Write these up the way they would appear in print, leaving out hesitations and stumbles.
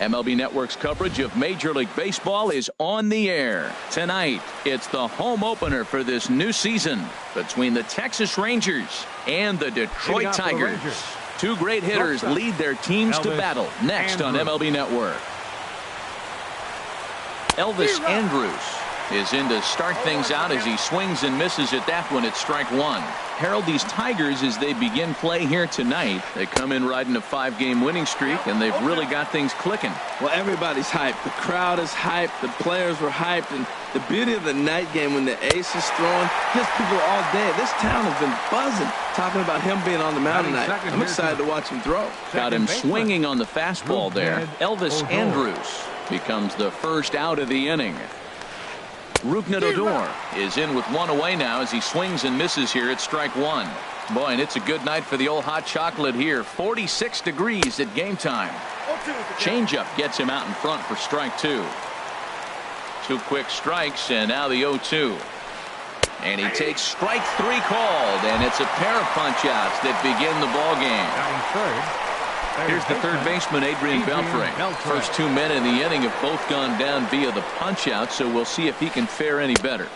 MLB Network's coverage of Major League Baseball is on the air. Tonight, it's the home opener for this new season between the Texas Rangers and the Detroit Tigers. Two great hitters lead their teams to battle next on MLB Network. Elvis Andrus is in to start things out as he swings and misses at that one at strike one. Harold, these Tigers, as they begin play here tonight, they come in riding a 5-game winning streak, and they've really got things clicking. Well, everybody's hyped. The crowd is hyped. The players were hyped. And the beauty of the night game when the ace is throwing, gets people all day. This town has been buzzing talking about him being on the mound tonight. I'm excited to watch him throw. Got him swinging on the fastball there. Elvis Andrus becomes the first out of the inning. Rougned Odor is in with one away now as he swings and misses here at strike one. Boy, and it's a good night for the old hot chocolate here. 46 degrees at game time. Changeup gets him out in front for strike two. Two quick strikes, and now the 0-2. And he takes strike three called, and it's a pair of punch-outs that begin the ball game. Here's the third baseman, Adrian Beltre. First 2 men in the inning have both gone down via the punch-out, so we'll see if he can fare any better.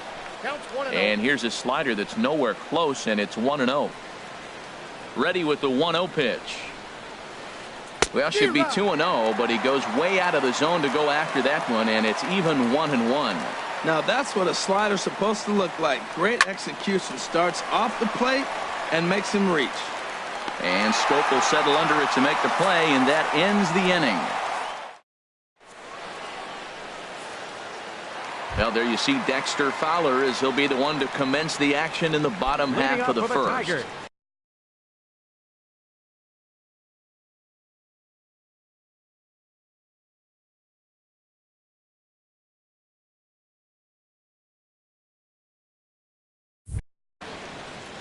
And here's a slider that's nowhere close, and it's 1-0. Ready with the 1-0 pitch. Well, should be 2-0, but he goes way out of the zone to go after that one, and it's even 1-1. Now that's what a slider's supposed to look like. Great execution. Starts off the plate and makes him reach. And Scope will settle under it to make the play, and that ends the inning. Well, there you see Dexter Fowler as he'll be the one to commence the action in the bottom half of the first.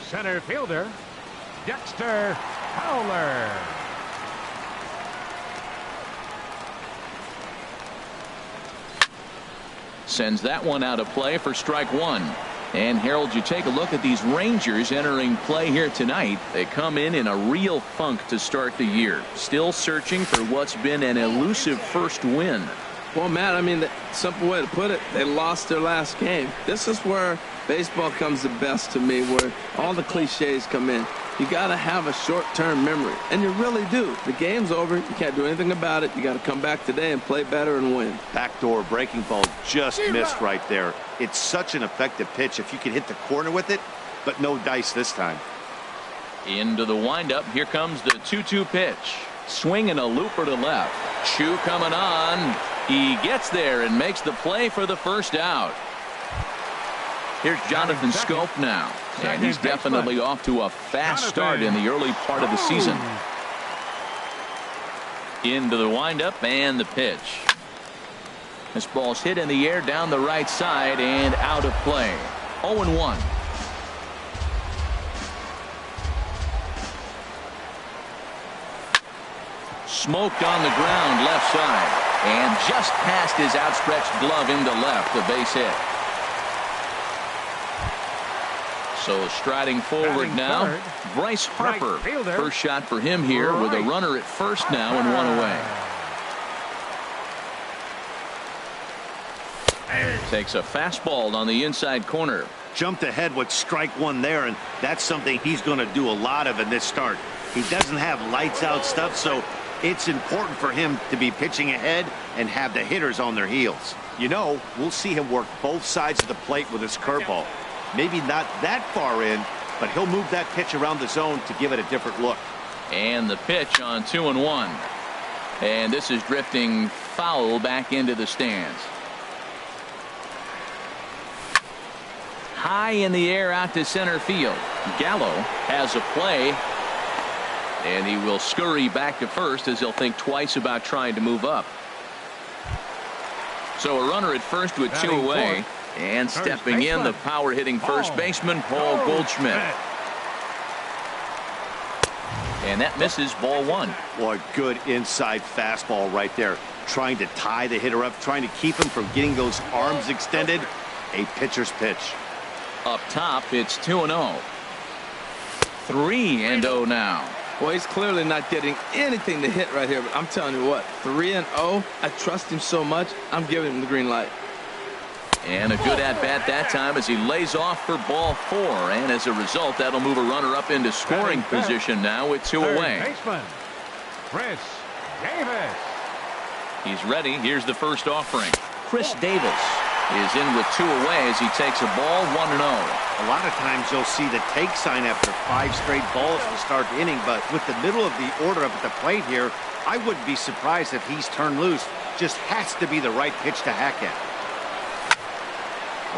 Center fielder, Dexter Fowler. Sends that one out of play for strike one. And Harold, you take a look at these Rangers entering play here tonight. They come in a real funk to start the year. Still searching for what's been an elusive first win. Well, Matt, I mean, the simple way to put it, they lost their last game. This is where baseball comes the best to me, where all the cliches come in. You got to have a short-term memory, and you really do. The game's over. You can't do anything about it. You got to come back today and play better and win. Backdoor breaking ball just missed right there. It's such an effective pitch if you can hit the corner with it, but no dice this time. Into the windup. Here comes the 2-2 pitch. Swinging a looper to left. Chu coming on. He gets there and makes the play for the first out. Here's Jonathan Scope now, and he's definitely off to a fast start in the early part of the season. Into the windup and the pitch. This ball's hit in the air down the right side and out of play. 0-1. Smoked on the ground left side, and just past his outstretched glove into left, a base hit. So striding forward now, Bryce Harper. First shot for him here with a runner at first now and one away. Takes a fastball on the inside corner. Jumped ahead with strike one there, and that's something he's going to do a lot of in this start. He doesn't have lights out stuff, so it's important for him to be pitching ahead and have the hitters on their heels. You know, we'll see him work both sides of the plate with his curveball. Maybe not that far in, but he'll move that pitch around the zone to give it a different look. And the pitch on 2-1. And this is drifting foul back into the stands. High in the air out to center field. Gallo has a play, and he will scurry back to first as he'll think twice about trying to move up. So a runner at first with two away. And stepping in, the power-hitting first baseman, Paul Goldschmidt. And that misses, ball one. Boy, good inside fastball right there. Trying to tie the hitter up, trying to keep him from getting those arms extended. A pitcher's pitch. Up top, it's 2-0. 3-0 now. Well, he's clearly not getting anything to hit right here, but I'm telling you what, 3-0, I trust him so much, I'm giving him the green light. And a good at-bat that time as he lays off for ball 4. And as a result, that'll move a runner up into scoring position now with 2 away. Baseman, Chris Davis. He's ready. Here's the first offering. Chris Davis is in with 2 away as he takes a ball 1-0. A lot of times you'll see the take sign after 5 straight balls to start the inning, but with the middle of the order up at the plate here, I wouldn't be surprised if he's turned loose. Just has to be the right pitch to hack at.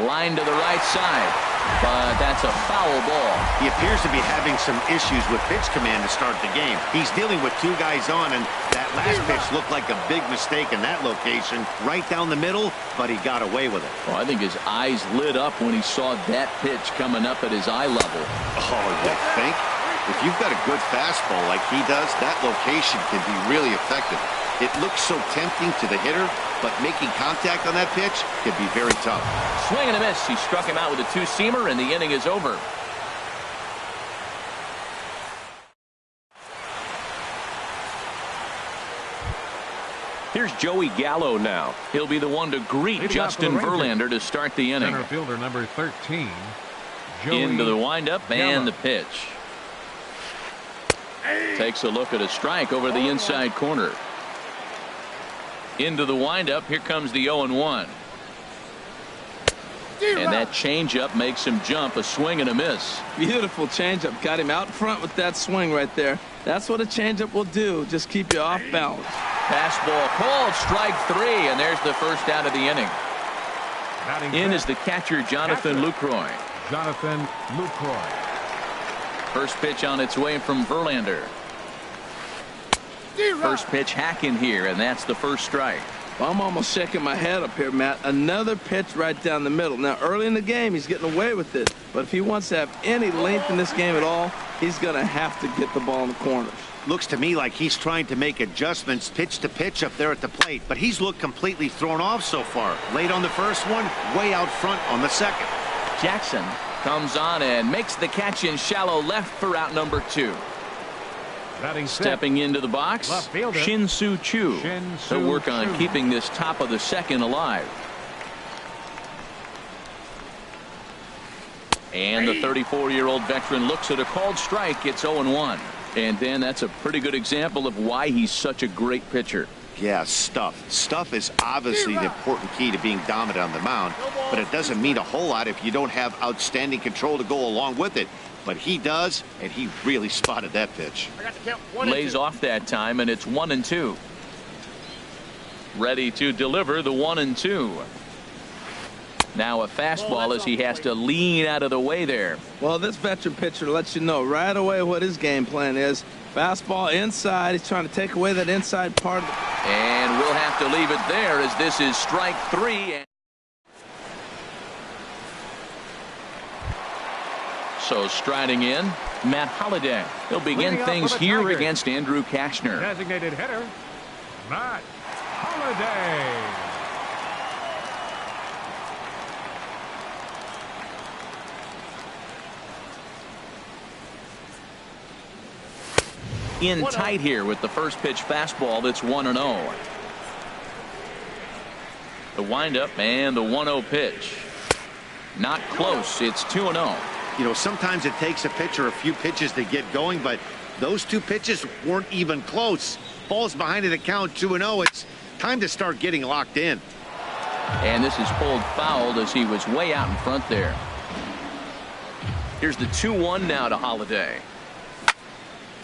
Line to the right side, but that's a foul ball. He appears to be having some issues with pitch command to start the game. He's dealing with 2 guys on, and that last pitch looked like a big mistake in that location. Right down the middle, but he got away with it. Well, I think his eyes lit up when he saw that pitch coming up at his eye level. Oh, you think? If you've got a good fastball like he does, that location can be really effective. It looks so tempting to the hitter, but making contact on that pitch can be very tough. Swing and a miss. He struck him out with a 2-seamer, and the inning is over. Here's Joey Gallo now. He'll be the one to greet Justin Verlander to start the inning. Center fielder number 13. Joey Into the windup Gallo. and the pitch. Takes a look at a strike over the inside corner. Into the windup. Here comes the 0-1. And that changeup makes him jump. A swing and a miss. Beautiful changeup. Got him out front with that swing right there. That's what a changeup will do. Just keep you off balance. Fastball called. Strike 3. And there's the first out of the inning. Batting In fifth, is the catcher, Jonathan Lucroy. Jonathan Lucroy. First pitch on its way from Verlander. First pitch hacking here, and that's the first strike. Well, I'm almost shaking my head up here, Matt. Another pitch right down the middle. Now, early in the game, he's getting away with it. But if he wants to have any length in this game at all, he's going to have to get the ball in the corners. Looks to me like he's trying to make adjustments pitch to pitch up there at the plate, but he's looked completely thrown off so far. Late on the first one, way out front on the second. Jackson comes on and makes the catch in shallow left for out number 2. Batting Stepping into the box, Left fielder. Shin-Soo Choo. Shin-Soo He'll work on Choo. keeping this top of the second alive. And the 34-year-old veteran looks at a called strike. It's 0-1. And then that's a pretty good example of why he's such a great pitcher. Yeah, stuff. Stuff is obviously the important key to being dominant on the mound, but it doesn't mean a whole lot if you don't have outstanding control to go along with it. But he does, and he really spotted that pitch. Lays off that time, and it's 1-2. Ready to deliver the 1-2. Now a fastball as he has to lean out of the way there. Well, this veteran pitcher lets you know right away what his game plan is. Fastball inside. He's trying to take away that inside part of the... And we'll have to leave it there as this is strike 3. So striding in, Matt Holliday. He'll begin Leading off things for the here Tigers. against Andrew Kashner. Designated hitter, Matt Holliday. In tight here with the first pitch fastball that's 1-0. The windup and the 1-0 pitch. Not close. It's 2-0. You know, sometimes it takes a pitcher a few pitches to get going, but those 2 pitches weren't even close. Falls behind at the count 2-0. It's time to start getting locked in. And this is pulled fouled as he was way out in front there. Here's the 2-1 now to Holliday.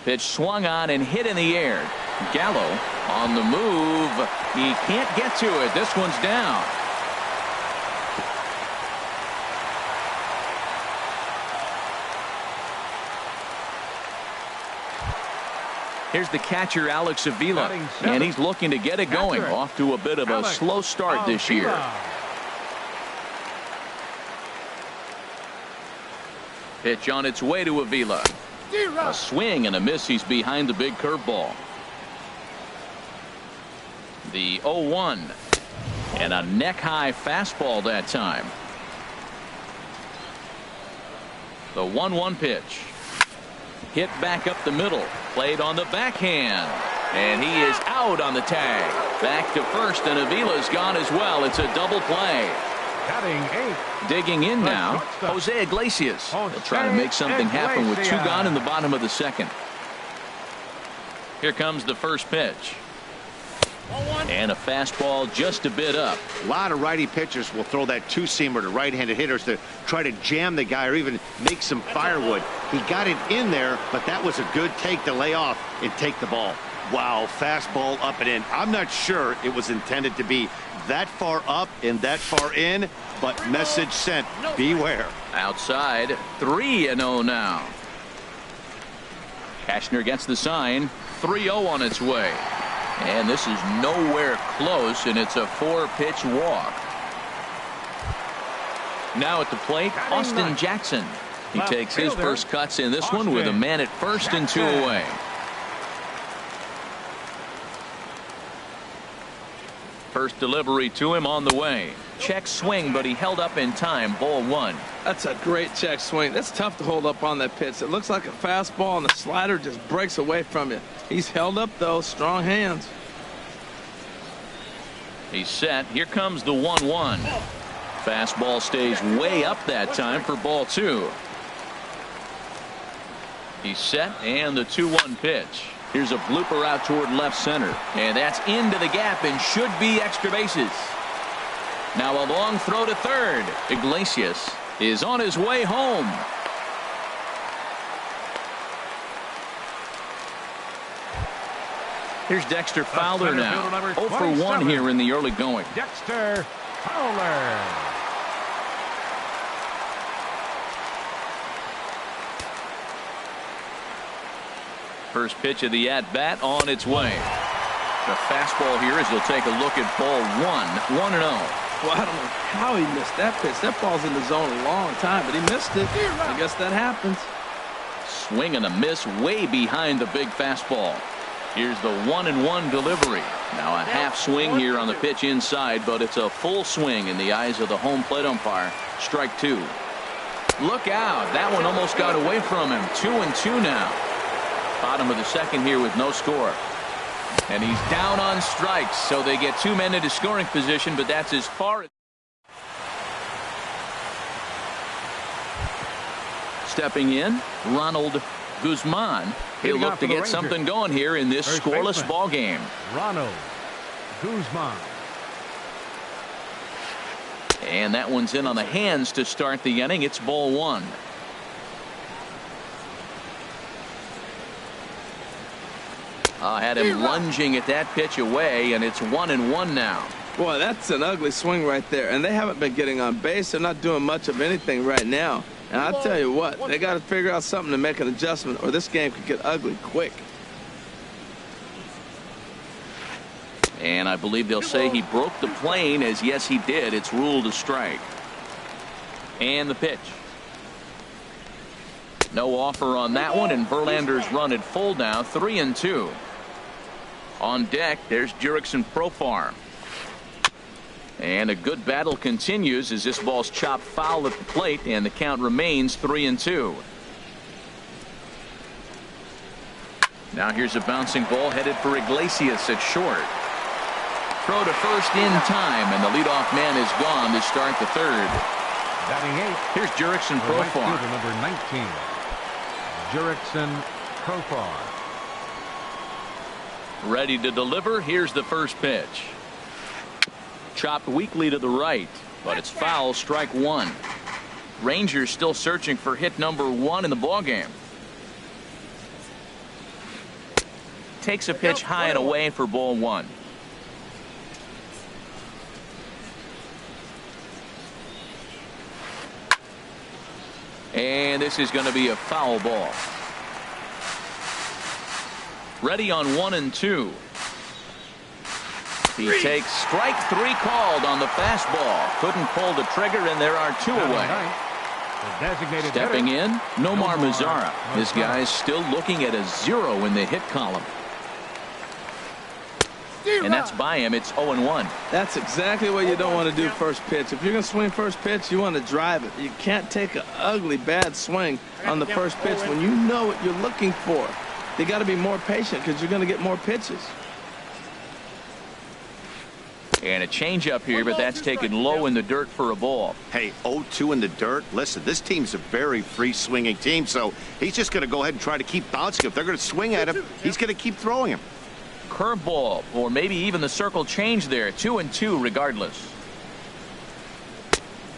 Pitch swung on and hit in the air. Gallo on the move. He can't get to it. This one's down. Here's the catcher, Alex Avila, and he's looking to get it going. Off to a bit of a slow start this year. Pitch on its way to Avila. A swing and a miss. He's behind the big curveball. The 0-1. And a neck-high fastball that time. The 1-1 pitch. Hit back up the middle. Played on the backhand. And he is out on the tag. Back to first, and Avila's gone as well. It's a double play. Batting 8. Digging in now, Jose Iglesias. He'll try to make something happen with 2 gone in the bottom of the second. Here comes the first pitch. And a fastball just a bit up. A lot of righty pitchers will throw that two-seamer to right-handed hitters to try to jam the guy or even make some firewood. He got it in there, but that was a good take to lay off and take the ball. Wow, fastball up and in. I'm not sure it was intended to be that far up and that far in, but message sent, beware. Outside, 3-0 now. Cashner gets the sign, 3-0 on its way. And this is nowhere close, and it's a 4-pitch walk. Now at the plate, Austin Jackson. He takes his first cuts in this one with a man at first and 2 away. First delivery to him on the way. Check swing, but he held up in time. Ball 1. That's a great check swing. That's tough to hold up on that pitch. It looks like a fastball, and the slider just breaks away from it. He's held up, though. Strong hands. He's set. Here comes the 1-1. Fastball stays way up that time for ball 2. He's set, and the 2-1 pitch. Here's a blooper out toward left center. And that's into the gap and should be extra bases. Now a long throw to third. Iglesias is on his way home. Here's Dexter Fowler now. 0 for 1 here in the early going. Dexter Fowler. First pitch of the at-bat on its way. The fastball here as he'll take a look at ball 1. 1-0. Well, I don't know how he missed that pitch. That ball's in the zone a long time, but he missed it. I guess that happens. Swing and a miss way behind the big fastball. Here's the 1-1 delivery. Now a half swing here on the pitch inside, but it's a full swing in the eyes of the home plate umpire. Strike 2. Look out. That one almost got away from him. 2-2 now. Bottom of the second here with no score. And he's down on strikes, so they get 2 men into scoring position, but that's as far as. Stepping in, Ronald Guzman. He'll look to get something going here in this scoreless ball game. Ronald Guzman. And that one's in on the hands to start the inning. It's ball 1. Had him lunging at that pitch away, and it's 1-1 now. Boy, that's an ugly swing right there. And they haven't been getting on base. They're not doing much of anything right now. And I'll tell you what, they got to figure out something to make an adjustment, or this game could get ugly quick. And I believe they'll say he broke the plane, as yes, he did. It's ruled a strike. And the pitch. No offer on that one, and Verlander's run at full now, 3-2. On deck, there's Jurickson Profar. And a good battle continues as this ball's chopped foul at the plate, and the count remains 3-2. Now here's a bouncing ball headed for Iglesias at short. Throw to first in time, and the leadoff man is gone to start the third. Batting 8. Here's Jurickson Profar. Right, number 19. Jurickson Profar. Ready to deliver. Here's the first pitch. Chopped weakly to the right, but it's foul. Strike 1. Rangers still searching for hit number 1 in the ballgame. Takes a pitch high and away for ball 1. And this is going to be a foul ball. Ready on 1 and 2. He takes strike 3 called on the fastball. Couldn't pull the trigger, and there are 2 away. Stepping in, Nomar Mazara. This guy's still looking at a 0 in the hit column. And that's by him. It's 0-1. That's exactly what you don't want to do first pitch. If you're going to swing first pitch, you want to drive it. You can't take an ugly, bad swing on the first pitch when you know what you're looking for. they got to be more patient because you're going to get more pitches. And a changeup here, but that's taken low in the dirt for a ball. Hey, 0-2 in the dirt. Listen, this team's a very free-swinging team, so he's just going to go ahead and try to keep bouncing. If they're going to swing at him, he's going to keep throwing him. Curveball, or maybe even the circle change there. 2-2 regardless.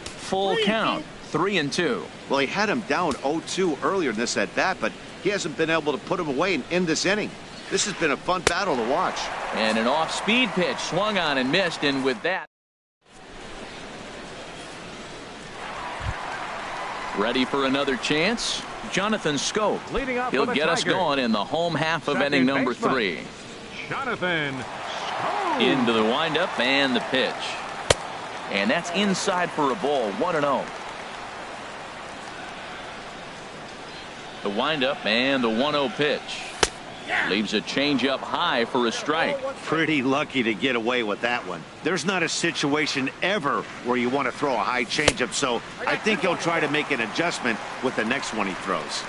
Full count, 3-2. Well, he had him down 0-2 earlier in this at-bat, but he hasn't been able to put him away and end this inning. This has been a fun battle to watch. And an off-speed pitch swung on and missed, and with that, ready for another chance. Jonathan Scope. Leading off He'll for the get us Tigers. going in the home half of Second inning number baseman, 3. Jonathan Scope. Into the windup and the pitch. And that's inside for a ball, 1-0. The windup and the 1-0 pitch. Leaves a changeup high for a strike. Pretty lucky to get away with that one. There's not a situation ever where you want to throw a high changeup, so I think he'll try to make an adjustment with the next one he throws.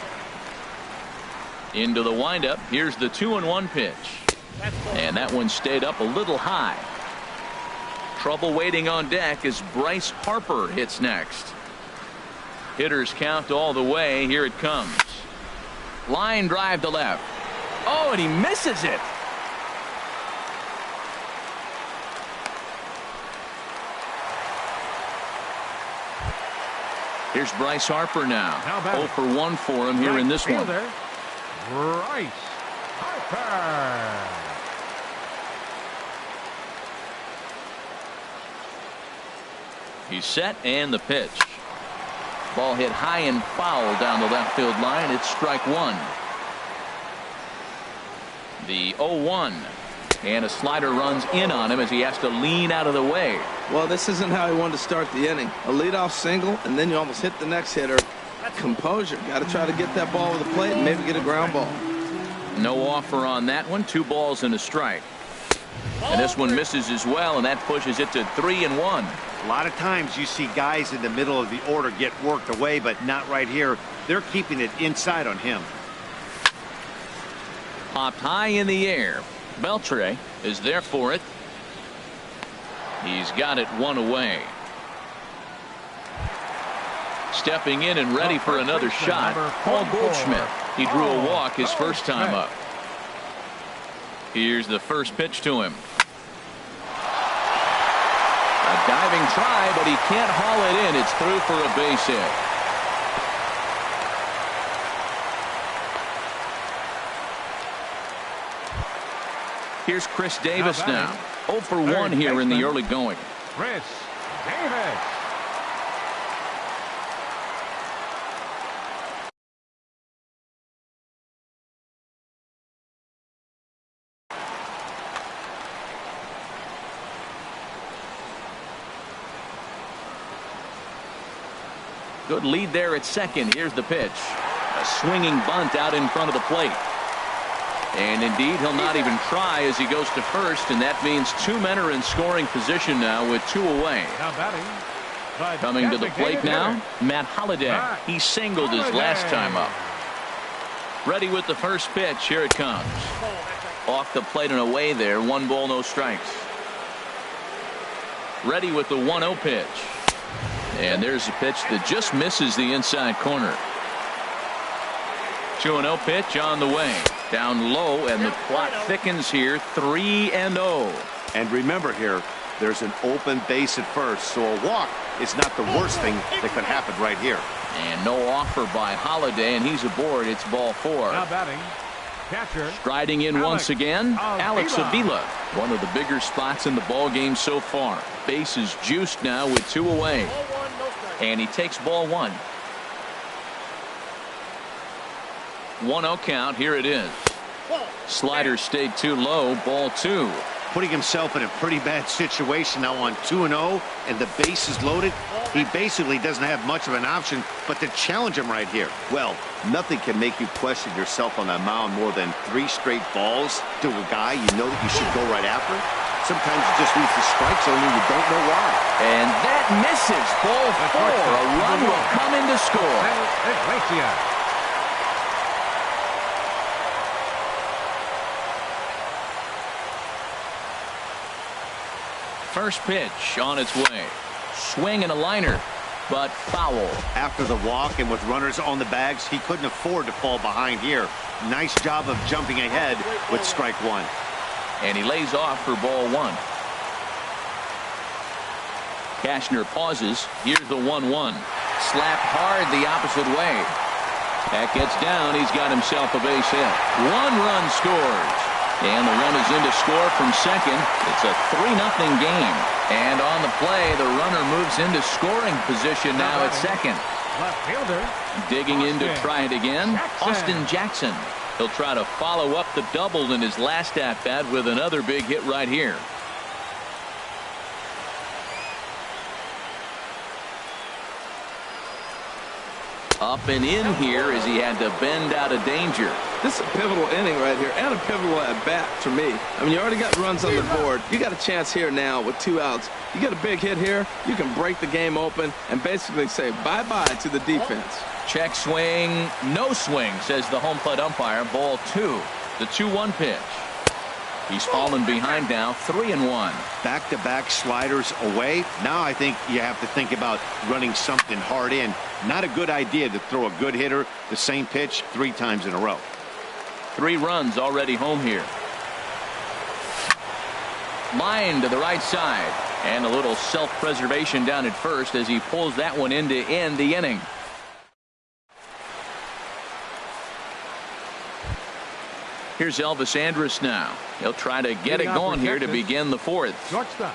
Into the windup. Here's the 2-1 pitch. And that one stayed up a little high. Trouble waiting on deck as Bryce Harper hits next. Hitters count all the way. Here it comes. Line drive to left. Oh, and he misses it. Here's Bryce Harper now. 0 for 1 for him here in this one. Bryce Harper. He's set and the pitch. Ball hit high and foul down the left field line. It's strike 1. The 0-1. And a slider runs in on him as he has to lean out of the way. Well, this isn't how he wanted to start the inning. A leadoff single, and then you almost hit the next hitter. Composure. Got to try to get that ball over the plate and maybe get a ground ball. No offer on that one. 2 balls and a strike. And this one misses as well, and that pushes it to 3-1. A lot of times you see guys in the middle of the order get worked away, but not right here. They're keeping it inside on him. Popped high in the air. Beltre is there for it. He's got it 1 away. Stepping in and ready for another shot, Paul Goldschmidt. He drew a walk his first time up. Here's the first pitch to him. A diving try, but he can't haul it in. It's through for a base hit. Here's Chris Davis now. 0 for 1 here in the early going. Chris Davis. Good lead there at second. Here's the pitch. A swinging bunt out in front of the plate. And indeed, he'll not even try as he goes to first, and that means 2 men are in scoring position now with 2 away. Now batting, coming to the plate now, Matt Holliday. He singled his last time up. Ready with the first pitch. Here it comes. Off the plate and away there. 1 ball, no strikes. Ready with the 1-0 pitch. And there's a pitch that just misses the inside corner. 2-0 pitch on the way. Down low, and the clock thickens here. 3-0. And remember here, there's an open base at first, so a walk is not the worst thing that could happen right here. And no offer by Holliday, and he's aboard. It's ball 4. Now batting, catcher. Striding in once again, Alex Avila. One of the bigger spots in the ball game so far. Base is juiced now with 2 away. And he takes ball 1. 1-0 count. Here it is. Slider stayed too low. Ball 2. Putting himself in a pretty bad situation now on 2-0, and the base is loaded. He basically doesn't have much of an option but to challenge him right here. Well, nothing can make you question yourself on that mound more than 3 straight balls to a guy you know that you should go right after. Sometimes you just reach the strike zone and you don't know why. And that misses. Ball 4. A run will come in to score. First pitch on its way. Swing and a liner, but foul. After the walk and with runners on the bags, he couldn't afford to fall behind here. Nice job of jumping ahead with strike one. And he lays off for ball one. Cashner pauses. Here's the 1-1. Slapped hard the opposite way. That gets down. He's got himself a base hit. 1 run scores. And the run is in to score from second. It's a 3-0 game. And on the play, the runner moves into scoring position now at second. Left fielder. Digging in to try it again. Austin Jackson. He'll try to follow up the double in his last at-bat with another big hit right here. Up and in here as he had to bend out of danger. This is a pivotal inning right here and a pivotal at bat for me. I mean, you already got runs on the board. You got a chance here now with 2 outs. You get a big hit here, you can break the game open and basically say bye-bye to the defense. Check swing, no swing, says the home plate umpire. Ball 2. The 2-1 pitch. He's fallen behind now, 3-1. Back-to-back sliders away. Now I think you have to think about running something hard in. Not a good idea to throw a good hitter the same pitch 3 times in a row. 3 runs already home here. Line to the right side. And a little self-preservation down at first as he pulls that one in to end the inning. Here's Elvis Andrus now. He'll try to get it going here to begin the 4th. Shortstop.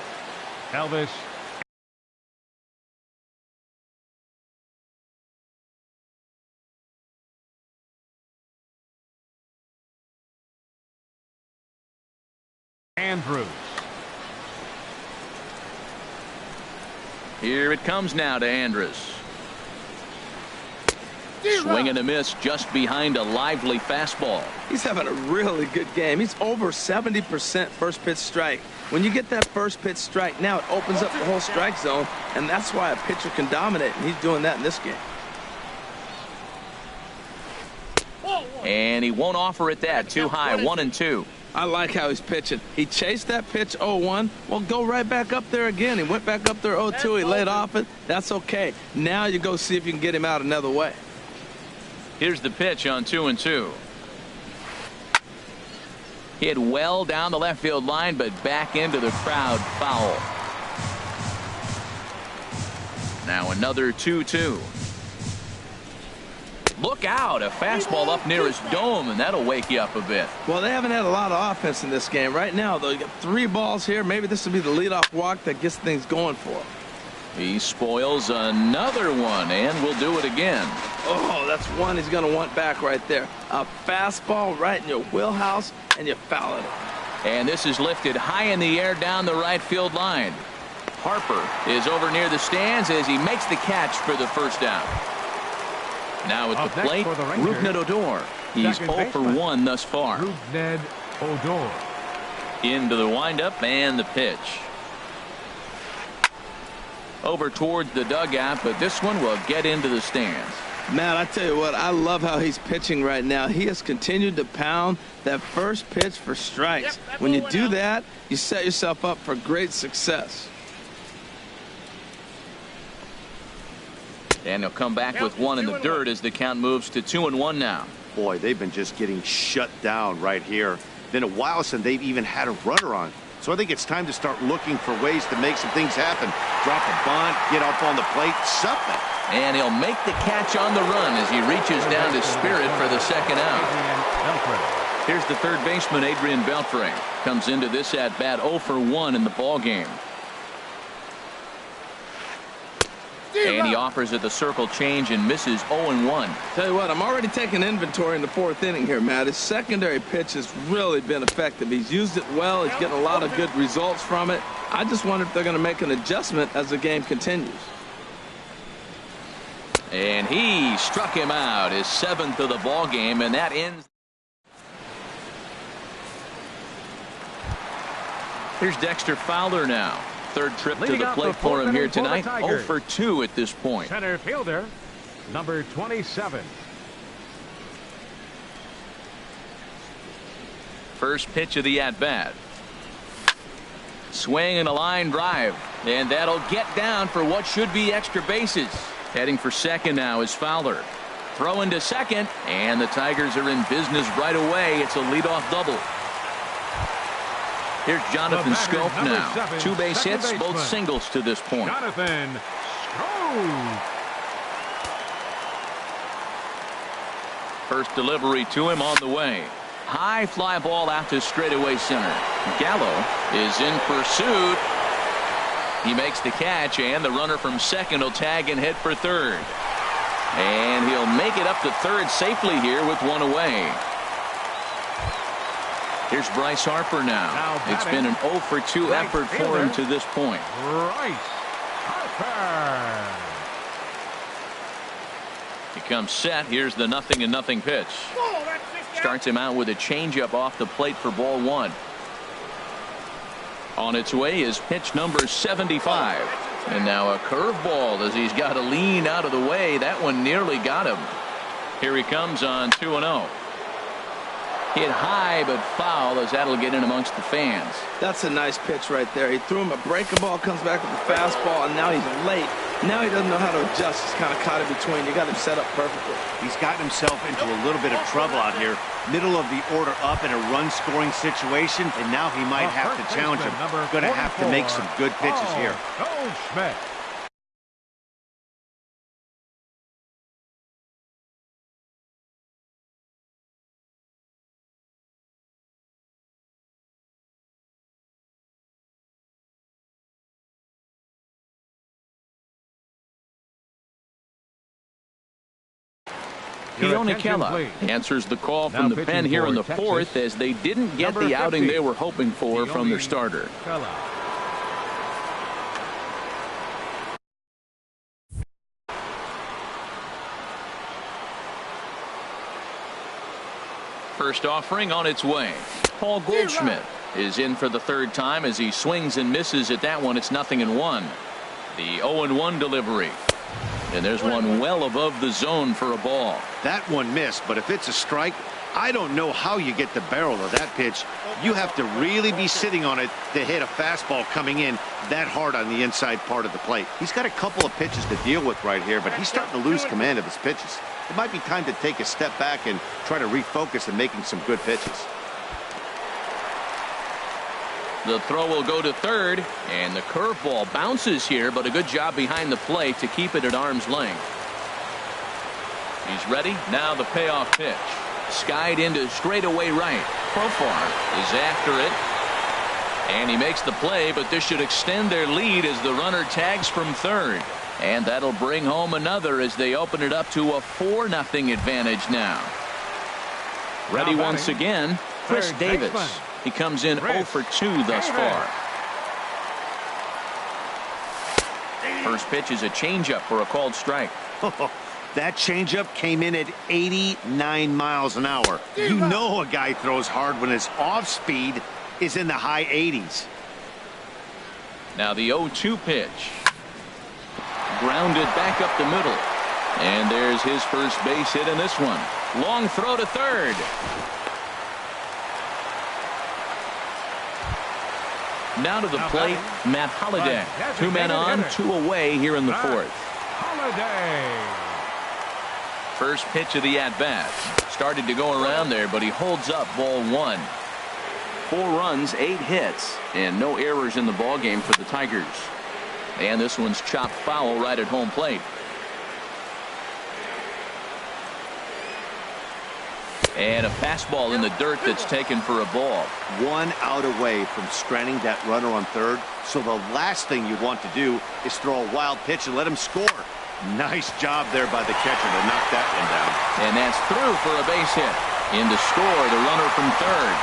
Elvis. Andrews. Here it comes now to Andrus. Swing and a miss just behind a lively fastball. He's having a really good game. He's over 70% first pitch strike. When you get that first pitch strike, now it opens up the whole strike zone, and that's why a pitcher can dominate, and he's doing that in this game. And he won't offer it that. Too high, 1-2. I like how he's pitching. He chased that pitch 0-1. Well, go right back up there again. He went back up there 0-2. He laid off it. That's okay. Now you go see if you can get him out another way. Here's the pitch on 2-2. Hit well down the left field line, but back into the crowd, foul. Now another 2-2. Look out, a fastball up near his dome, and that'll wake you up a bit. Well, they haven't had a lot of offense in this game. Right now, though, you got 3 balls here. Maybe this will be the leadoff walk that gets things going for him. He spoils another one, and will do it again. Oh, that's one he's going to want back right there. A fastball right in your wheelhouse, and you foul it. And this is lifted high in the air down the right field line. Harper is over near the stands as he makes the catch for the first out. Now at the plate, Rougned Odor. He's 0 for 1 thus far. Rougned Odor. Into the windup and the pitch. Over towards the dugout, but this one will get into the stands. Matt, I tell you what, I love how he's pitching right now. He has continued to pound that first pitch for strikes. When you do that, you set yourself up for great success. And he'll come back with one in the dirt as the count moves to 2-1 now. Boy, they've been just getting shut down right here. Been a while since they've even had a runner on. So I think it's time to start looking for ways to make some things happen. Drop a bunt, get up on the plate, something. And he'll make the catch on the run as he reaches down to Spirit for the second out. Here's the third baseman, Adrian Beltre. Comes into this at-bat 0 for 1 in the ballgame. And he offers at the circle change and misses 0-1. Tell you what, I'm already taking inventory in the 4th inning here, Matt. His secondary pitch has really been effective. He's used it well. He's getting a lot of good results from it. I just wonder if they're going to make an adjustment as the game continues. And he struck him out, his 7th of the ball game, and that ends. Here's Dexter Fowler now. Third trip to the plate for him here tonight. 0 for 2 at this point. Center fielder, number 27. First pitch of the at-bat. Swing and a line drive. And that'll get down for what should be extra bases. Heading for second now is Fowler. Throw into second, and the Tigers are in business right away. It's a leadoff double. Here's Jonathan Scope now. 2 base hits, both singles to this point. Jonathan Scope. First delivery to him on the way. High fly ball out to straightaway center. Gallo is in pursuit. He makes the catch, and the runner from second will tag and head for third. And he'll make it up to third safely here with 1 away. Here's Bryce Harper now. It's been an 0 for 2 effort for him to this point. Bryce Harper. He comes set. Here's the 0-0 pitch. Starts him out with a changeup off the plate for ball 1. On its way is pitch number 75. And now a curveball as he's got to lean out of the way. That one nearly got him. Here he comes on 2-0. Hit high but foul as that'll get in amongst the fans. That's a nice pitch right there. He threw him a breaking ball, comes back with a fastball, and now he's late. Now he doesn't know how to adjust. He's kind of caught in between. You got him set up perfectly. He's gotten himself into a little bit of trouble out here. Middle of the order up in a run-scoring situation, and now he might have to challenge him. Going to have to make some good pitches here. Goldschmidt. Keone Kela answers the call from the pen here in the fourth as they didn't get the outing they were hoping for from their starter. First offering on its way. Paul Goldschmidt is in for the third time as he swings and misses at that one. It's 0-1. The 0-1 delivery. And there's one well above the zone for a ball. That one missed, but if it's a strike, I don't know how you get the barrel of that pitch. You have to really be sitting on it to hit a fastball coming in that hard on the inside part of the plate. He's got a couple of pitches to deal with right here, but he's starting to lose command of his pitches. It might be time to take a step back and try to refocus on making some good pitches. The throw will go to third, and the curveball bounces here, but a good job behind the plate to keep it at arm's length. He's ready. Now the payoff pitch. Skied into straightaway right. Profar is after it, and he makes the play, but this should extend their lead as the runner tags from third. And that'll bring home another as they open it up to a 4-0 advantage now. Ready once again, Chris Davis. He comes in 0 for 2 thus far. First pitch is a changeup for a called strike. That changeup came in at 89 miles an hour. You know a guy throws hard when his off speed is in the high 80s. Now the 0-2 pitch. Grounded back up the middle. And there's his first base hit in this one. Long throw to third. Now to the plate, Matt Holliday. 2 men on, 2 away here in the fourth. Holliday. First pitch of the at-bat. Started to go around there, but he holds up ball 1. 4 runs, 8 hits, and no errors in the ballgame for the Tigers. And this one's chopped foul right at home plate. And a fastball in the dirt that's taken for a ball. 1 out away from stranding that runner on third. So the last thing you want to do is throw a wild pitch and let him score. Nice job there by the catcher to knock that one down. And that's through for a base hit. In to score, the runner from third.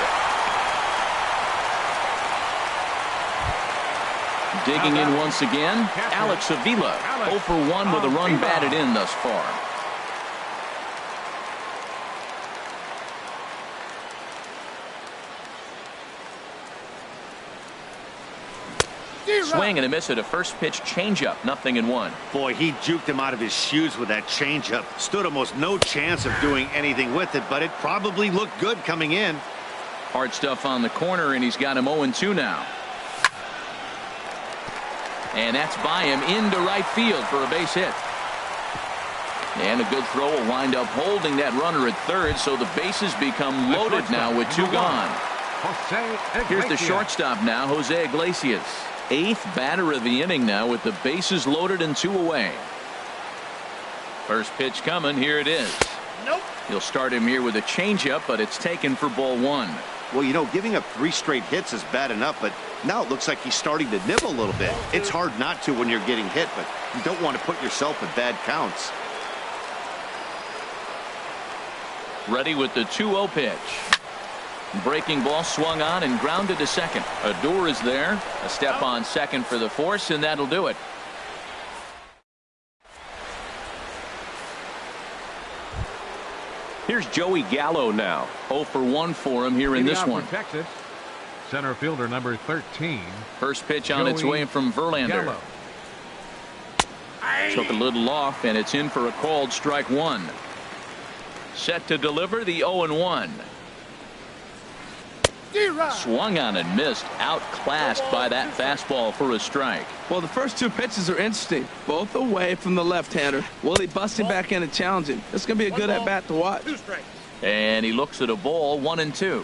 Digging in once again, Alex Avila. 0 for 1 with a run batted in thus far. Swing and a miss at a first pitch changeup. 0-1. Boy, he juked him out of his shoes with that changeup. Stood almost no chance of doing anything with it, but it probably looked good coming in. Hard stuff on the corner, and he's got him 0-2 now. And that's by him into right field for a base hit. And a good throw will wind up holding that runner at third, so the bases become loaded now with two gone. Here's the shortstop now, Jose Iglesias. 8th batter of the inning now with the bases loaded and 2 away. First pitch coming. Here it is. Nope. He'll start him here with a changeup, but it's taken for ball 1. Well, you know, giving up 3 straight hits is bad enough, but now it looks like he's starting to nibble a little bit. It's hard not to when you're getting hit, but you don't want to put yourself in bad counts. Ready with the 2-0 pitch. Breaking ball swung on and grounded to second. Odor is there. A step on second for the force, and that'll do it. Here's Joey Gallo now. 0 for 1 for him here in this one. Texas, center fielder number 13. First pitch on its way from Verlander. Gallo. Took a little off, and it's in for a called strike 1. Set to deliver the 0-1. Swung on and missed. Outclassed by that fastball for a strike. Well, the first 2 pitches are interesting. Both away from the left-hander. Will he bust him back in and challenge him? It's going to be a good at-bat to watch. And he looks at a ball, 1-2.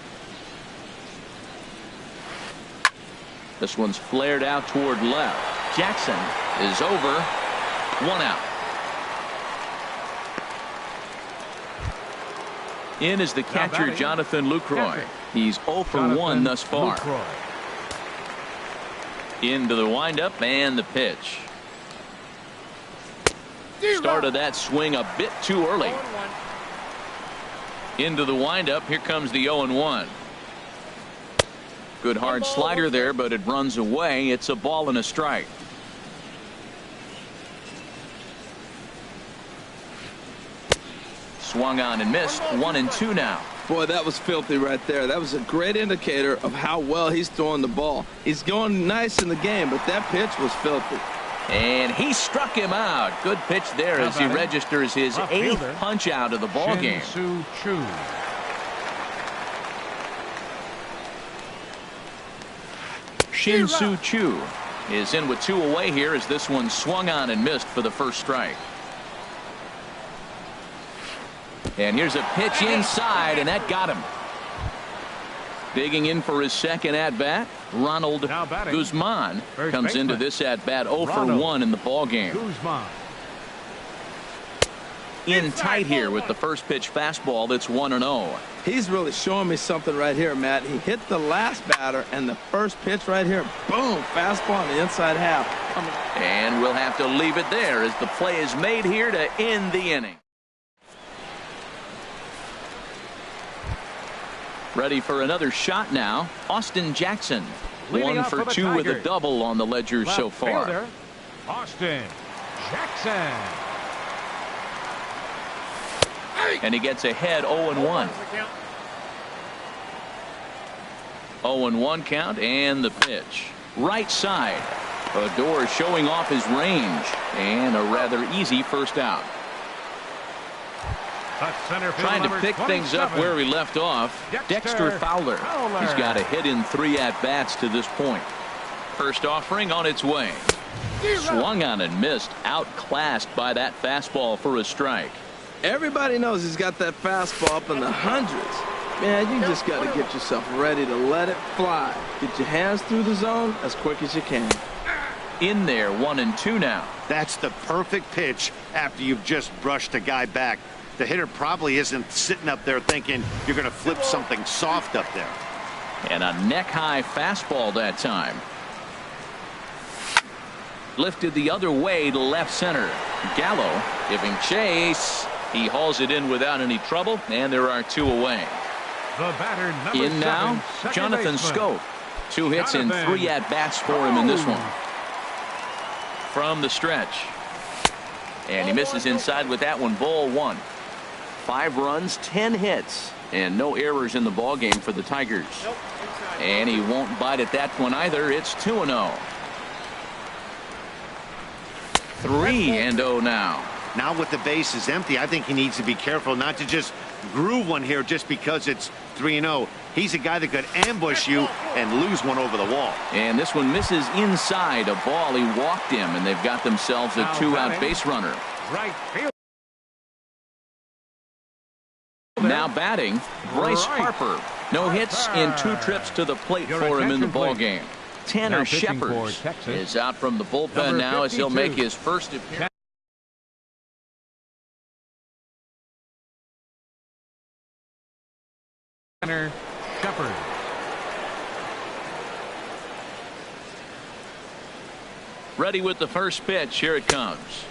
This one's flared out toward left. Jackson is over. 1 out. In is the catcher, Jonathan Lucroy. He's 0 for 1 thus far. Into the windup and the pitch. Started that swing a bit too early. Into the windup. Here comes the 0-1. Good hard slider there, but it runs away. It's a ball and a strike. Swung on and missed. 1-2 now. Boy, that was filthy right there. That was a great indicator of how well he's throwing the ball. He's going nice in the game, but that pitch was filthy. And he struck him out. Good pitch there as he registers his 8th punch out of the ball game. Shin-Soo Choo is in with 2 away here as this one swung on and missed for the first strike. And here's a pitch inside, and that got him. Digging in for his second at-bat, Ronald Guzman comes into this at-bat 0 for 1 in the ball game. In tight here with the first pitch fastball that's 1-0. He's really showing me something right here, Matt. He hit the last batter, and the first pitch right here, boom, fastball on the inside half. And we'll have to leave it there as the play is made here to end the inning. Ready for another shot now. Austin Jackson. 1 for 2 with a double on the ledger so far. Fielder, Austin Jackson. And he gets ahead 0-1. 0-1 count and the pitch. Right side. Odor showing off his range. And a rather easy first out. Trying to pick things up where he left off. Dexter Fowler. He's got a hit in 3 at-bats to this point. First offering on its way. Swung on and missed. Outclassed by that fastball for a strike. Everybody knows he's got that fastball up in the hundreds. Man, you just got to get yourself ready to let it fly. Get your hands through the zone as quick as you can. In there, 1-2 now. That's the perfect pitch after you've just brushed a guy back. The hitter probably isn't sitting up there thinking you're going to flip something soft up there. And a neck-high fastball that time. Lifted the other way to left center. Gallo giving chase. He hauls it in without any trouble, and there are 2 away. The batter, number in now, 7, Jonathan Scope. 2 hits and 3 at-bats for him in this one. From the stretch. And he misses inside with that one. Ball 1. 5 runs, 10 hits, and no errors in the ball game for the Tigers. And he won't bite at that one either. It's 2-0. 3-0 now. Now with the bases empty, I think he needs to be careful not to just groove one here just because it's 3-0. He's a guy that could ambush you and lose one over the wall. And this one misses inside a ball. He walked him, and they've got themselves a two-out base runner. Right field. Now batting, Bryce Harper. No hits in 2 trips to the plate for him in the ball game. Tanner Shepard is out from the bullpen now as he'll make his first appearance. Tanner Shepard. Ready with the first pitch. Here it comes.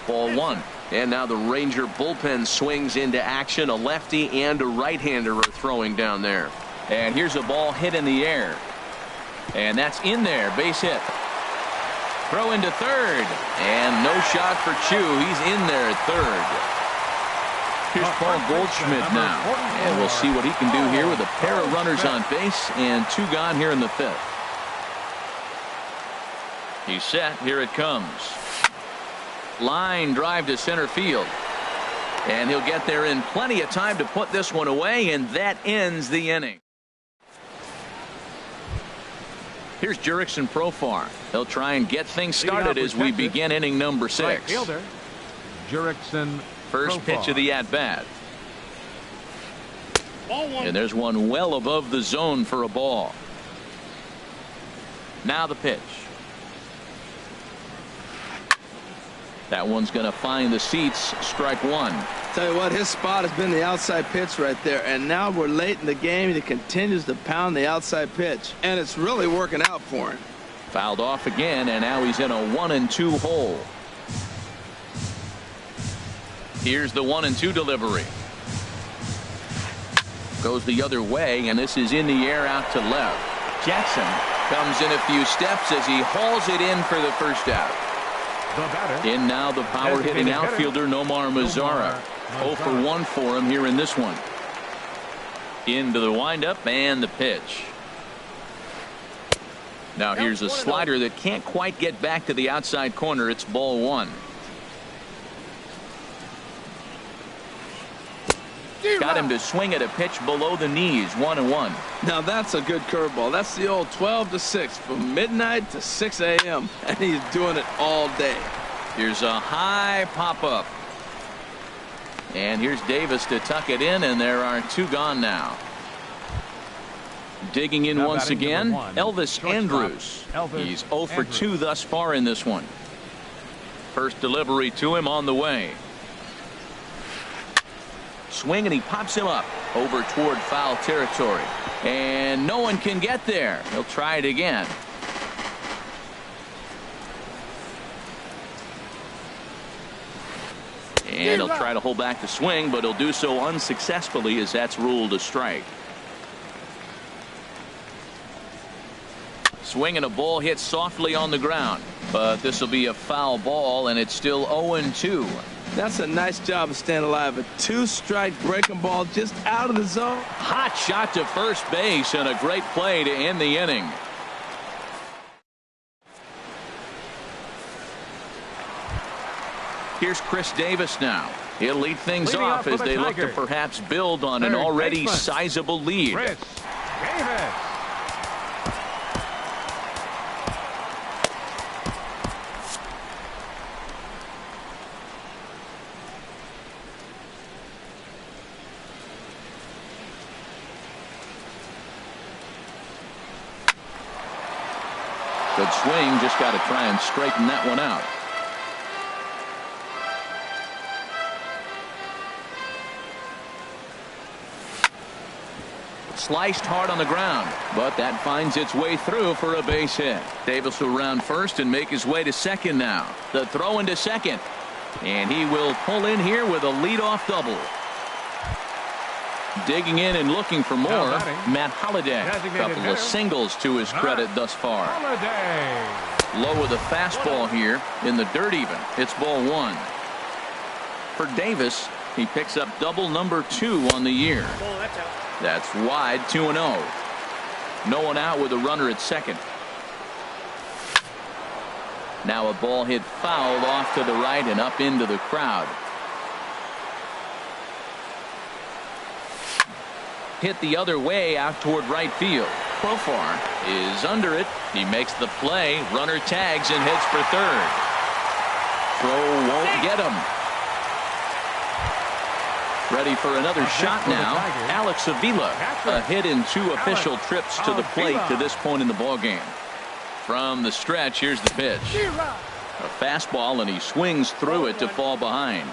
Ball 1. And now the Ranger bullpen swings into action. A lefty and a right-hander are throwing down there. And here's a ball hit in the air. And that's in there. Base hit. Throw into third. And no shot for Chu. He's in there at third. Here's Paul Goldschmidt now. And we'll see what he can do here with a pair of runners on base and 2 gone here in the 5th. He's set. Here it comes. Line drive to center field. And he'll get there in plenty of time to put this one away, and that ends the inning. Here's Jurickson Profar. He'll try and get things started as we begin inning number 6. Right fielder, Jurickson First pitch of the the at-bat. And there's one well above the zone for a ball. Now the pitch. That one's going to find the seats. Strike 1. Tell you what, his spot has been the outside pitch right there, and now we're late in the game. He continues to pound the outside pitch, and it's really working out for him. Fouled off again, and now he's in a 1-2 hole. Here's the 1-2 delivery. Goes the other way, and this is in the air out to left. Jackson comes in a few steps as he hauls it in for the first out. In now the power hitting outfielder Nomar Mazara. 0 for 1 for him here in this one. Into the windup and the pitch. Now here's a slider that can't quite get back to the outside corner. It's ball 1. Got him to swing at a pitch below the knees. 1-1. Now that's a good curveball. That's the old 12-6 from midnight to 6 a.m. and he's doing it all day. Here's a high pop-up. And here's Davis to tuck it in, and there are 2 gone now. Digging in once again, Elvis Andrus. He's 0 for 2 thus far in this one. First delivery to him on the way. Swing, and he pops him up over toward foul territory. And no one can get there. He'll try it again. And he'll try to hold back the swing, but he'll do so unsuccessfully as that's ruled a strike. Swing and a ball hit softly on the ground. But this will be a foul ball, and it's still 0-2. That's a nice job of staying alive. A 2-strike breaking ball just out of the zone. Hot shot to first base, and a great play to end the inning. Here's Chris Davis now. He'll lead things off as they look to perhaps build on an already sizable lead. Chris Davis. Good swing, just got to try and straighten that one out. Sliced hard on the ground, but that finds its way through for a base hit. Davis will round first and make his way to second now. The throw into second, and he will pull in here with a leadoff double. Digging in and looking for more, Matt Holliday. A couple of singles to his credit thus far. Low with a fastball here in the dirt even. It's ball 1. For Davis, he picks up double number 2 on the year. That's wide, 2-0. No one out with a runner at second. Now a ball hit foul off to the right and up into the crowd. Hit the other way out toward right field. Profar is under it. He makes the play. Runner tags and heads for third. Throw won't get him. Ready for another shot now. Alex Avila, a hit in 2 official trips to the plate to this point in the ballgame. From the stretch, here's the pitch. A fastball, and he swings through it to fall behind.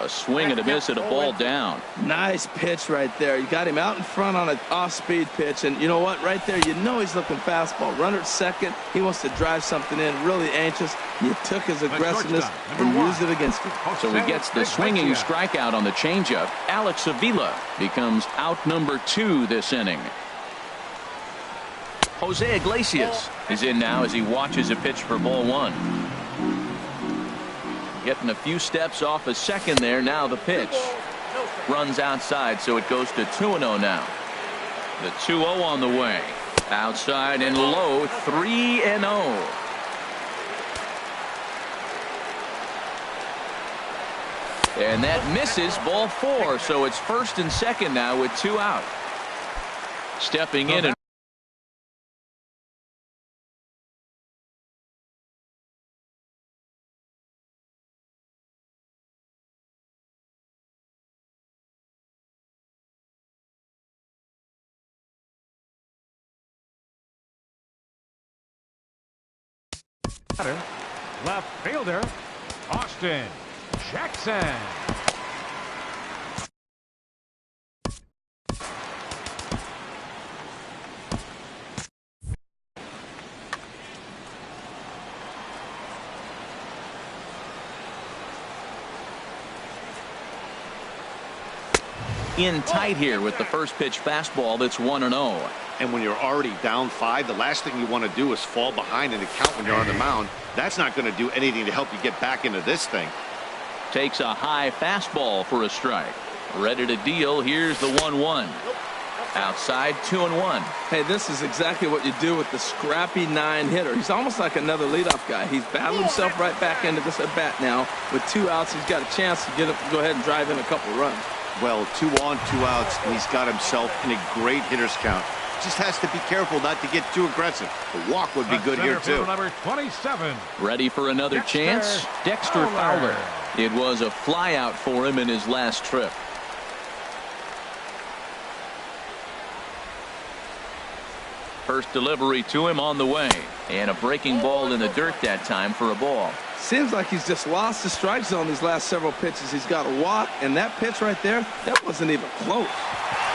A swing and a miss at a ball down. Nice pitch right there. You got him out in front on an off-speed pitch, and you know what? Right there, you know he's looking fastball. Runner at second. He wants to drive something in. Really anxious. You took his aggressiveness and used it against him. So he gets the swinging strikeout on the changeup. Alex Avila becomes out number 2 this inning. Jose Iglesias is in now as he watches a pitch for ball 1. Getting a few steps off a second there. Now the pitch runs outside, so it goes to 2-0 now. The 2-0 on the way. Outside and low, 3-0. And that misses, ball 4. So it's first and second now with 2 out. Stepping in and left fielder Austin Jackson. in tight here with the first pitch fastball that's 1-0. And when you're already down 5, the last thing you want to do is fall behind in the count when you're on the mound. That's not going to do anything to help you get back into this thing. Takes a high fastball for a strike. Ready to deal. Here's the 1-1. Outside, 2-1. Hey, this is exactly what you do with the scrappy 9 hitter. He's almost like another leadoff guy. He's battled himself right back into this at bat now. With 2 outs, he's got a chance to go ahead and drive in a couple runs. Well, 2 on, 2 outs, and he's got himself in a great hitter's count. Just has to be careful not to get too aggressive. A walk would be good here, too. Number 27. Ready for another chance? Dexter Fowler. It was a fly out for him in his last trip. First delivery to him on the way. And a breaking ball in the dirt that time for a ball. Seems like he's just lost the strike zone these last several pitches. He's got a walk, and that pitch right there, that wasn't even close.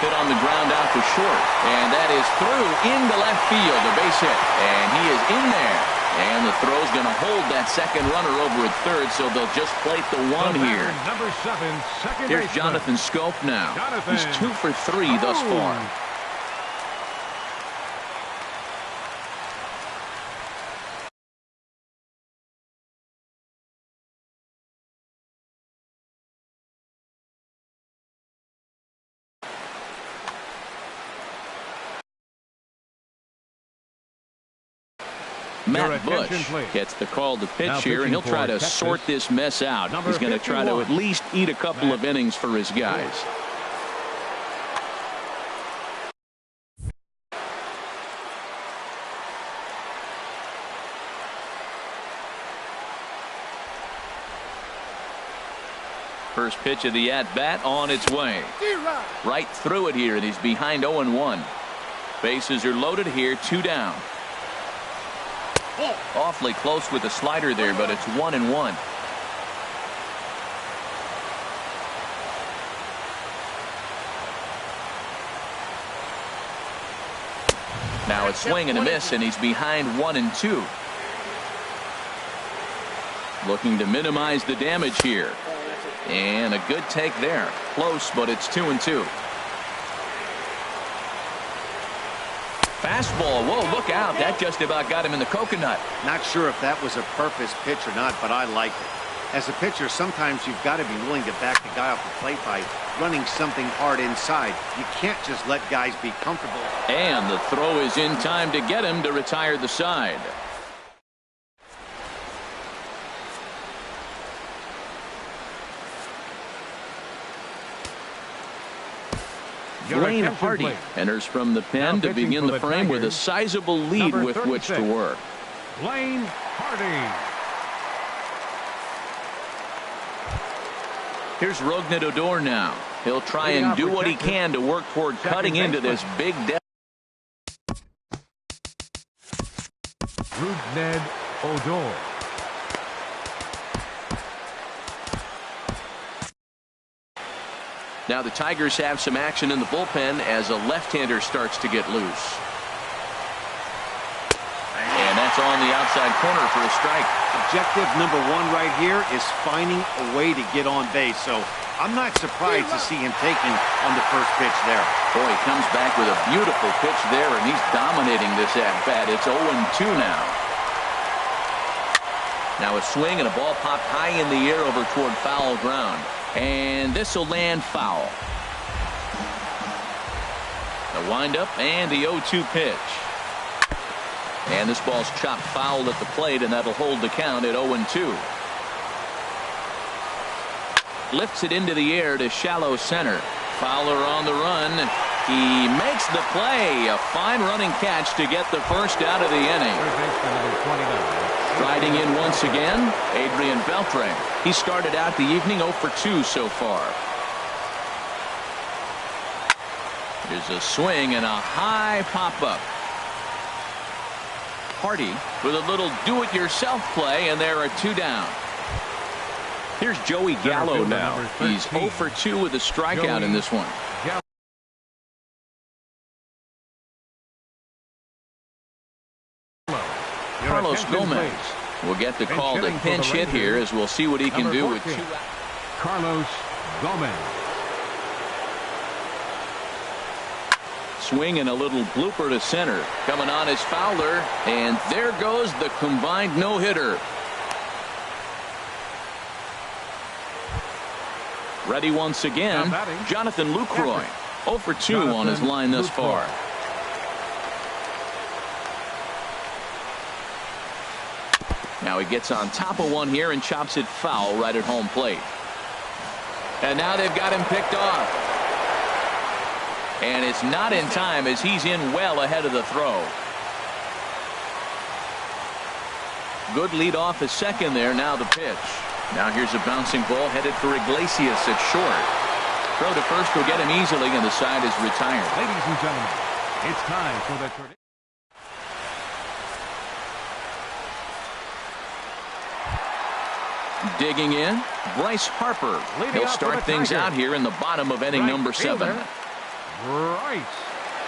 Hit on the ground out to short. And that is through into left field. A base hit. And he is in there. And the throw's going to hold that second runner over at third, so they'll just plate the 1 here. Number 7, second Here's baseman. Jonathan Scope now. He's 2 for 3 thus far. Matt Bush gets the call to pitch here, and he'll try to sort this mess out. He's going to try to at least eat a couple of innings for his guys. First pitch of the at-bat on its way. Right through it here, and he's behind 0-1. Bases are loaded here, 2 down. Awfully close with the slider there, but it's 1-1. Now it's swing and a miss, and he's behind 1-2. Looking to minimize the damage here. And a good take there. Close, but it's 2-2. Fastball. Whoa, look out. That just about got him in the coconut. Not sure if that was a purpose pitch or not, but I like it. As a pitcher, sometimes you've got to be willing to back the guy off the plate by running something hard inside. You can't just let guys be comfortable. And the throw is in time to get him to retire the side. Blaine Hardy enters from the pen to begin the frame with a sizable lead with which to work. Blaine Hardy. Here's Odor now. He'll try and do what he can to work toward cutting into this big debt. Odor. Now the Tigers have some action in the bullpen as a left-hander starts to get loose. And that's on the outside corner for a strike. Objective number one right here is finding a way to get on base. So I'm not surprised to see him taking on the first pitch there. Boy, he comes back with a beautiful pitch there, and he's dominating this at-bat. It's 0-2 now. Now a swing and a ball popped high in the air over toward foul ground. And this will land foul. The windup and the 0-2 pitch. And this ball's chopped foul at the plate, and that'll hold the count at 0-2. Lifts it into the air to shallow center. Fowler on the run. He makes the play. A fine running catch to get the first out of the inning. Striding in once again, Adrian Beltre. He started out the evening 0 for 2 so far. There's a swing and a high pop-up. Hardy with a little do-it-yourself play, and there are 2 down. Here's Joey Gallo now. He's 0 for 2 with a strikeout in this one. Carlos Gomez will get the call to pinch hit here, as we'll see what he can do with 2 outs. Carlos Gomez. Swing and a little blooper to center. Coming on is Fowler, and there goes the combined no-hitter. Ready once again, Jonathan Lucroy. 0 for 2 on his line thus far. Now he gets on top of one here and chops it foul right at home plate. And now they've got him picked off. And it's not in time, as he's in well ahead of the throw. Good lead off at second there. Now the pitch. Now here's a bouncing ball headed for Iglesias at short. Throw to first will get him easily, and the side is retired. Ladies and gentlemen, it's time for the digging in, Bryce Harper. He'll start things out here in the bottom of inning number 7. Bryce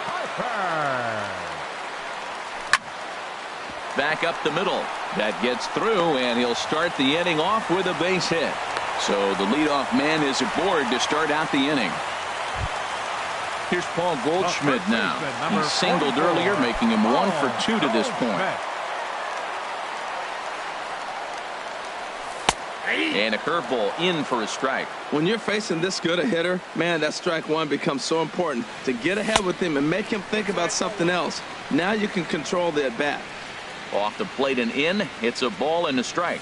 Harper. Back up the middle. That gets through, and he'll start the inning off with a base hit. So the leadoff man is aboard to start out the inning. Here's Paul Goldschmidt now. He singled earlier, making him 1 for 2 to this point. And a curveball in for a strike. When you're facing this good a hitter, man, that strike one becomes so important. To get ahead with him and make him think about something else. Now you can control the at-bat. Off the plate and in. It's a ball and a strike.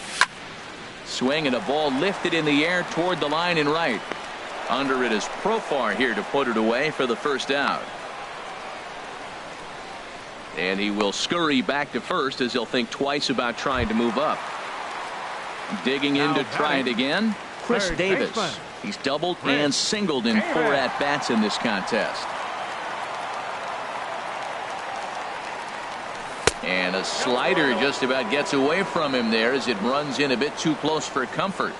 Swing and a ball lifted in the air toward the line and right. Under it is Profar here to put it away for the first out. And he will scurry back to first, as he'll think twice about trying to move up. Digging in to try it again, Chris Davis. He's doubled and singled in 4 at-bats in this contest. And a slider just about gets away from him there, as it runs in a bit too close for comfort.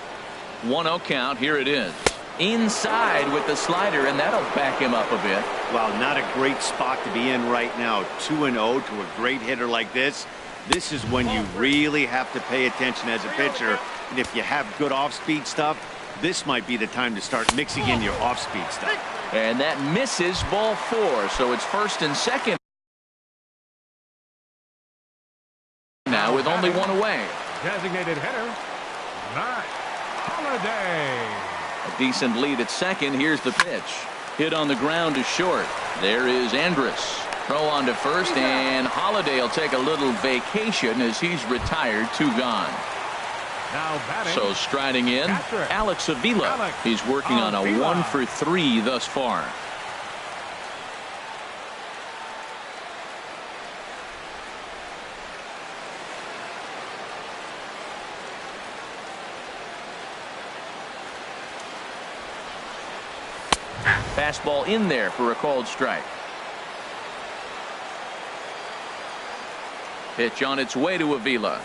1-0 count. Here it is. Inside with the slider, and that'll back him up a bit. Wow, not a great spot to be in right now. 2-0 to a great hitter like this. This is when you really have to pay attention as a pitcher. And if you have good off-speed stuff, this might be the time to start mixing in your off-speed stuff. And that misses, ball 4. So it's first and second now with only 1 away. Designated hitter, 9. Holiday. A decent lead at second. Here's the pitch. Hit on the ground to short. There is Andrus. Throw on to first, and Holiday will take a little vacation as he's retired. 2 gone. Now batting. So striding in, Catcher. Alex Avila. He's working on a Avila. 1 for 3 thus far. Fastball in there for a called strike. Pitch on its way to Avila.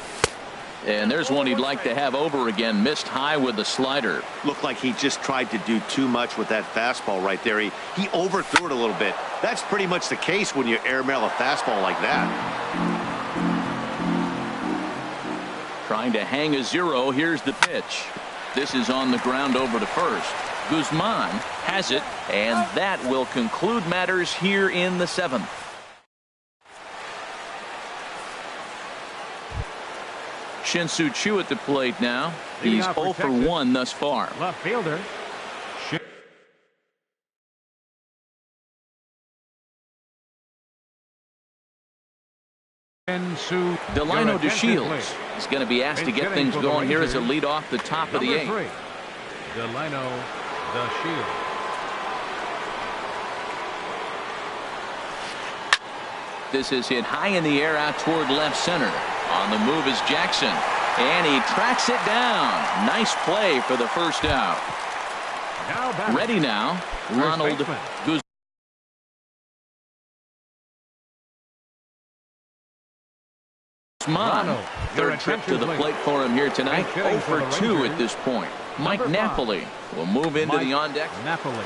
And there's one he'd like to have over again. Missed high with the slider. Looked like he just tried to do too much with that fastball right there. He overthrew it a little bit. That's pretty much the case when you airmail a fastball like that. Trying to hang a 0. Here's the pitch. This is on the ground over to first. Guzman has it, and that will conclude matters here in the 7th. Shin-Soo Choo at the plate now. He's 0 for 1 thus far. Left fielder. Delino DeShields is going to be asked to get things going here as a lead off the top of the 8th. Delino DeShields. This is hit high in the air out toward left center. On the move is Jackson, and he tracks it down. Nice play for the first out. Ready now, Ronald Guzman. Third trip to the plate for him here tonight. 0 for 2 at this point. Mike Napoli will move into the on deck. Napoli.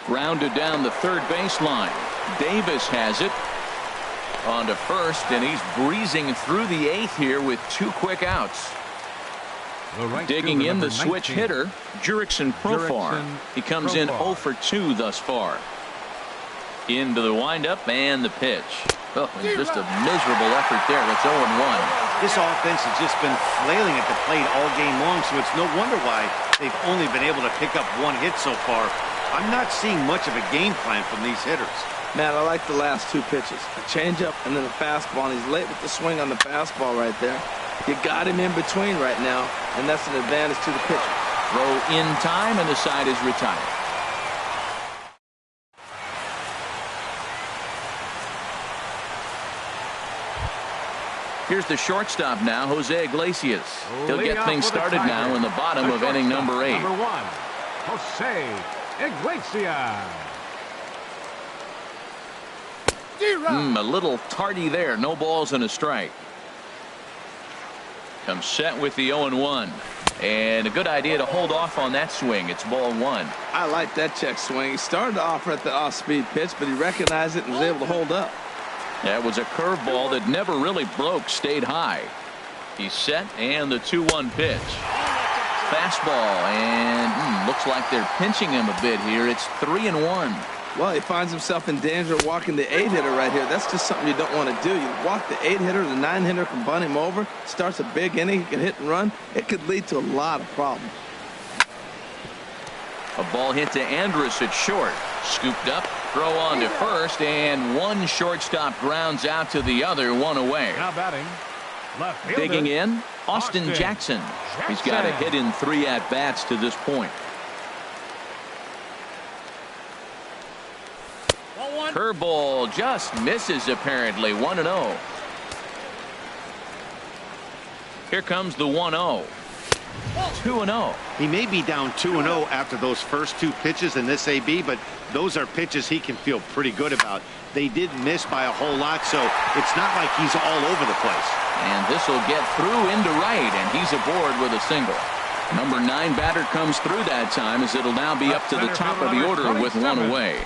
Grounded down the third baseline. Davis has it on to first, and he's breezing through the 8th here with 2 quick outs. Digging in the switch hitter, Jurickson Profar. He comes in 0 for 2 thus far. Into the windup and the pitch. Oh, just a miserable effort there. It's 0-1. This offense has just been flailing at the plate all game long, so it's no wonder why they've only been able to pick up 1 hit so far. I'm not seeing much of a game plan from these hitters. Man, I like the last 2 pitches. A changeup and then a fastball, and he's late with the swing on the fastball right there. You got him in between right now, and that's an advantage to the pitcher. Throw in time, and the side is retired. Here's the shortstop now, Jose Iglesias. He'll get things started now in the bottom of inning number 8. Number 1, Jose Iglesias. A little tardy there. No balls and a strike. Comes set with the 0-1. And a good idea to hold off on that swing. It's ball 1. I like that check swing. He started to offer at the off-speed pitch, but he recognized it and was able to hold up. That was a curveball that never really broke, stayed high. He's set, and the 2-1 pitch. Fastball, and looks like they're pinching him a bit here. It's 3-1. Well, he finds himself in danger of walking the 8-hitter right here. That's just something you don't want to do. You walk the 8-hitter, the 9-hitter can bunt him over, starts a big inning, he can hit and run. It could lead to a lot of problems. A ball hit to Andrus at short. Scooped up, throw on to first, and one shortstop grounds out to the other, 1 away. Now batting, left fielder, digging in, Austin Jackson. He's got a hit in 3 at-bats to this point. Curveball just misses apparently. 1-0. Here comes the 1-0. 2-0. He may be down 2-0 after those first 2 pitches in this AB, but those are pitches he can feel pretty good about. They did miss by a whole lot, so it's not like he's all over the place. And this will get through into right, and he's aboard with a single. Number 9 batter comes through that time, as it'll now be up to the top of the order with 1 away.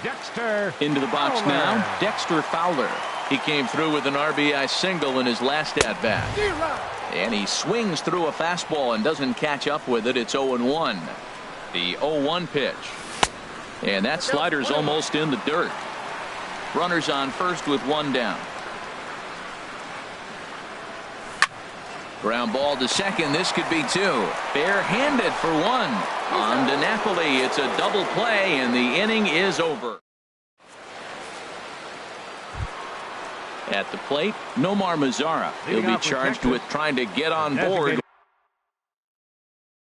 Dexter into the box Fowler. now, Dexter Fowler. He came through with an RBI single in his last at-bat. And he swings through a fastball and doesn't catch up with it. It's 0-1. The 0-1 pitch. And that slider's almost in the dirt. Runners on first with 1 down. Ground ball to second. This could be two. Bare-handed for one. On to Napoli. It's a double play, and the inning is over. At the plate, Nomar Mazara. He'll be charged with trying to get on board.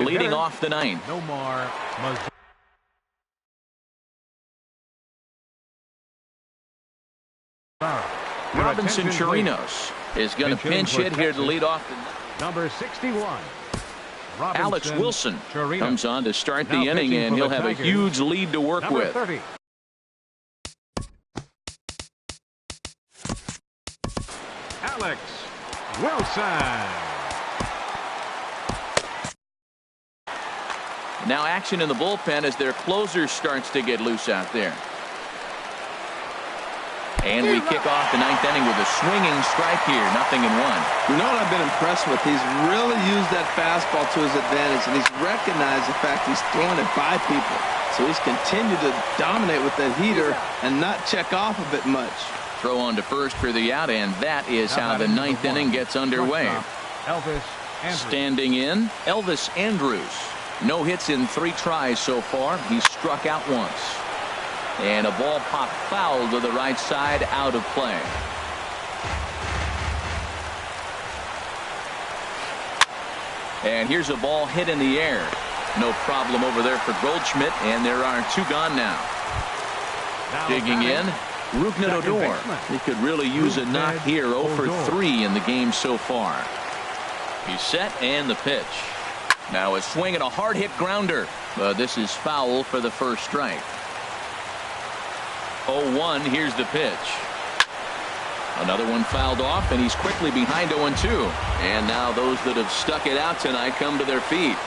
Leading off the ninth. Nomar Mazara. Robinson Chirinos is going to pinch hit here to lead off the ninth. Number 61. Alex Wilson Chirinos comes on to start the now inning, pitching and for he'll the have a Tigers. huge lead to work Number with. 30. Alex Wilson. Now action in the bullpen as their closer starts to get loose out there. And we kick off the ninth inning with a swinging strike here. 0-1. You know what I've been impressed with? He's really used that fastball to his advantage, and he's recognized the fact he's throwing it by people. So he's continued to dominate with that heater and not check off a bit much. Throw on to first for the out, and that is how the ninth inning gets underway. Elvis Andrews. Standing in, Elvis Andrews. No hits in 3 tries so far. He's struck out once. And a ball popped foul to the right side, out of play. And here's a ball hit in the air. No problem over there for Goldschmidt, and there are 2 gone now. Digging in, Rougned Odor. He could really use a knock here. 0 for 3 in the game so far. He's set, and the pitch. Now a swing and a hard hit grounder. But this is foul for the first strike. 0-1. Here's the pitch. Another one fouled off, and he's quickly behind 0-2. And now those that have stuck it out tonight come to their feet.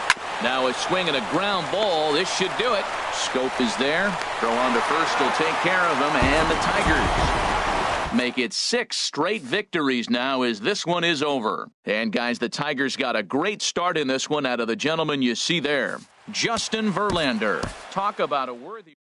Now a swing and a ground ball. This should do it. Scope is there. Throw on to first will take care of him, and the Tigers make it 6 straight victories now as this one is over. And guys, the Tigers got a great start in this one out of the gentleman you see there, Justin Verlander. Talk about a worthy